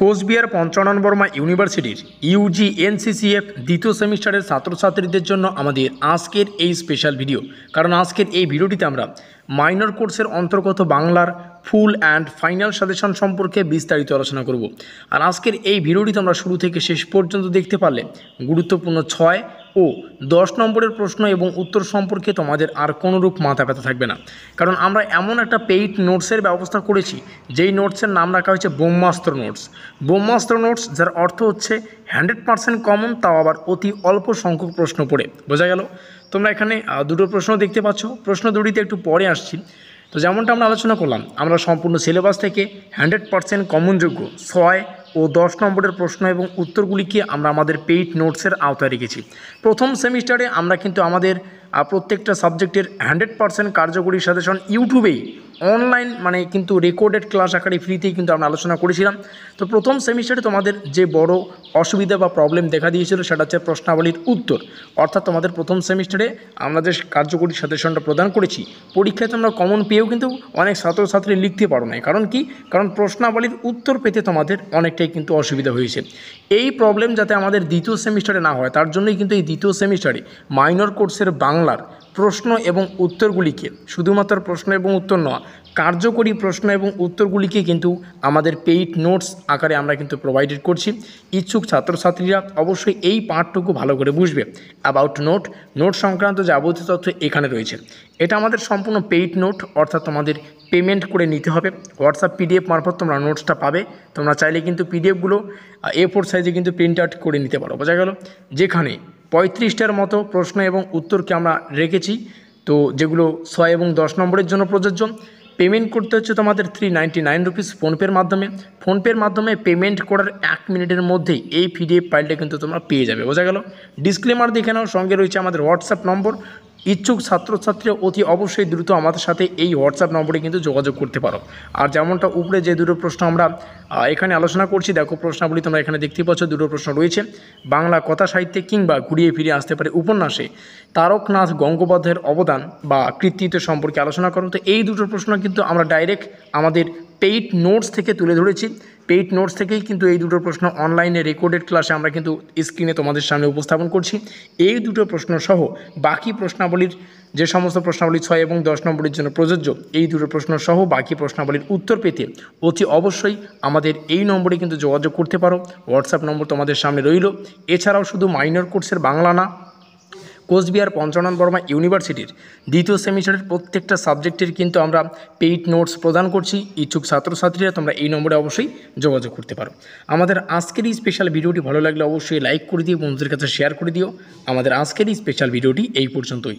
কোচবিহার পঞ্চানন বর্মা ইউনিভার্সিটির ইউজি এনসিসিএফ দ্বিতীয় সেমিস্টারের ছাত্রছাত্রীদের জন্য আমাদের আজকের এই স্পেশাল ভিডিও। কারণ আজকের এই ভিডিওটিতে আমরা মাইনর কোর্সের অন্তর্গত বাংলার ফুল অ্যান্ড ফাইনাল সাজেশন সম্পর্কে বিস্তারিত আলোচনা করব। আর আজকের এই ভিডিওটিতে আমরা শুরু থেকে শেষ পর্যন্ত দেখতে পারলে গুরুত্বপূর্ণ 6 ও 10 নম্বরের প্রশ্ন এবং উত্তর সম্পর্কে তোমাদের আর কোনোরূপ মাথা ব্যথা থাকবে না। কারণ আমরা এমন একটা পেইড নোটসের ব্যবস্থা করেছি যেই নোটসের নাম রাখা হয়েছে ব্রহ্মাস্ত্র নোটস। ব্রহ্মাস্ত্র নোটস যার অর্থ হচ্ছে 100% কমন, তাও আবার অতি অল্প সংখ্যক প্রশ্ন পড়ে। বোঝা গেল? তোমরা এখানে দুটো প্রশ্ন দেখতে পাচ্ছ, প্রশ্ন দুটিতে একটু পরে আসছি। তো যেমনটা আমরা আলোচনা করলাম, আমরা সম্পূর্ণ সিলেবাস থেকে 100% কমনযোগ্য 6 ও 10 নম্বরের প্রশ্ন এবং উত্তরগুলিকে আমরা আমাদের পেইড নোটসের আওতায় রেখেছি। প্রথম সেমিস্টারে আমরা কিন্তু আমাদের প্রত্যেকটা সাবজেক্টের 100% কার্যকরী সাজেশন ইউটিউবেই অনলাইন কিন্তু রেকর্ডেড ক্লাস আকারে ফ্রিতেই কিন্তু আমরা আলোচনা করেছিলাম। তো প্রথম সেমিস্টারে তোমাদের যে বড় অসুবিধা বা প্রবলেম দেখা দিয়েছিল সেটা হচ্ছে প্রশ্নাবলীর উত্তর। অর্থাৎ তোমাদের প্রথম সেমিস্টারে আমরা যে কার্যকরী সাজেশনটা প্রদান করেছি, পরীক্ষায় তোমরা কমন পেয়েও কিন্তু অনেক ছাত্রছাত্রী লিখতে পারো না। কারণ কি? কারণ প্রশ্নাবলীর উত্তর পেতে তোমাদের অনেকটাই কিন্তু অসুবিধা হয়েছে। এই প্রবলেম যাতে আমাদের দ্বিতীয় সেমিস্টারে না হয়, তার জন্যই কিন্তু এই দ্বিতীয় সেমিস্টারে মাইনর কোর্সের বাংলার প্রশ্ন এবং উত্তরগুলিকে, শুধুমাত্র প্রশ্ন এবং উত্তর নয়, কার্যকরী প্রশ্ন এবং উত্তরগুলিকে কিন্তু আমাদের পেইড নোটস আকারে আমরা কিন্তু প্রোভাইডেড করছি। ইচ্ছুক ছাত্রছাত্রীরা অবশ্যই এই পার্টটুকু ভালো করে বুঝবে। অ্যাবাউট নোট সংক্রান্ত যাবতীয় তথ্য এখানে রয়েছে। এটা আমাদের সম্পূর্ণ পেইড নোট, অর্থাৎ তোমাদের পেমেন্ট করে নিতে হবে। হোয়াটসঅ্যাপ পিডিএফ মারফত তোমরা নোটসটা পাবে। তোমরা চাইলে কিন্তু পিডিএফগুলো A4 সাইজে কিন্তু প্রিন্ট আউট করে নিতে পারো। বোঝা গেল? যেখানে 35টার মতো প্রশ্ন এবং উত্তরকে আমরা রেখেছি, তো যেগুলো 6 এবং 10 নম্বরের জন্য প্রযোজ্য। পেমেন্ট করতে হচ্ছে তোমাদের 399 রুপিস ফোনপের মাধ্যমে। ফোনপের মাধ্যমে পেমেন্ট করার 1 মিনিটের মধ্যেই এই পিডিএফ ফাইলটা কিন্তু তোমরা পেয়ে যাবে। বোঝা গেল? ডিসক্লেমার দেখে নাও, সঙ্গে রয়েছে আমাদের হোয়াটসঅ্যাপ নম্বর। ইচ্ছুক ছাত্রছাত্রীরা অতি অবশ্যই দ্রুত আমাদের সাথে এই হোয়াটসঅ্যাপ নম্বরে কিন্তু যোগাযোগ করতে পারো। আর যেমনটা উপরে যে দুটো প্রশ্ন আমরা এখানে আলোচনা করছি, দেখো প্রশ্নাবলী তোমরা এখানে দেখতে পাচ্ছ, দুটো প্রশ্ন রয়েছে। বাংলা কথা সাহিত্যে কিংবা ঘুরিয়ে ফিরে আসতে পারে উপন্যাসে তারকনাথ গঙ্গোপাধ্যায়ের অবদান বা কৃতিত্ব সম্পর্কে আলোচনা করো। তো এই দুটো প্রশ্ন কিন্তু আমরা ডাইরেক্ট আমাদের পেইড নোটস থেকে তুলে ধরেছি। পেইড নোটস থেকেই কিন্তু এই দুটো প্রশ্ন অনলাইনে রেকর্ডেড ক্লাসে আমরা কিন্তু স্ক্রিনে তোমাদের সামনে উপস্থাপন করছি। এই দুটো প্রশ্ন সহ বাকি প্রশ্নাবলীর যে সমস্ত প্রশ্নাবলী 6 এবং 10 নম্বরের জন্য প্রযোজ্য, এই দুটো প্রশ্ন সহ বাকি প্রশ্নাবলীর উত্তর পেতে অতি অবশ্যই আমাদের এই নম্বরে কিন্তু যোগাযোগ করতে পারো। হোয়াটসঅ্যাপ নম্বর তোমাদের সামনে রইল। এছাড়াও শুধু মাইনর কোর্সের বাংলা না, কোচবিহার পঞ্চানন বর্মা ইউনিভার্সিটির দ্বিতীয় সেমিস্টারের প্রত্যেকটা সাবজেক্টের কিন্তু আমরা পেইড নোটস প্রদান করছি। ইচ্ছুক ছাত্রছাত্রীরা তোমরা এই নম্বরে অবশ্যই যোগাযোগ করতে পারো। আমাদের আজকের এই স্পেশাল ভিডিওটি ভালো লাগলে অবশ্যই লাইক করে দিও, বন্ধুদের কাছে শেয়ার করে দিও। আমাদের আজকের এই স্পেশাল ভিডিওটি এই পর্যন্তই।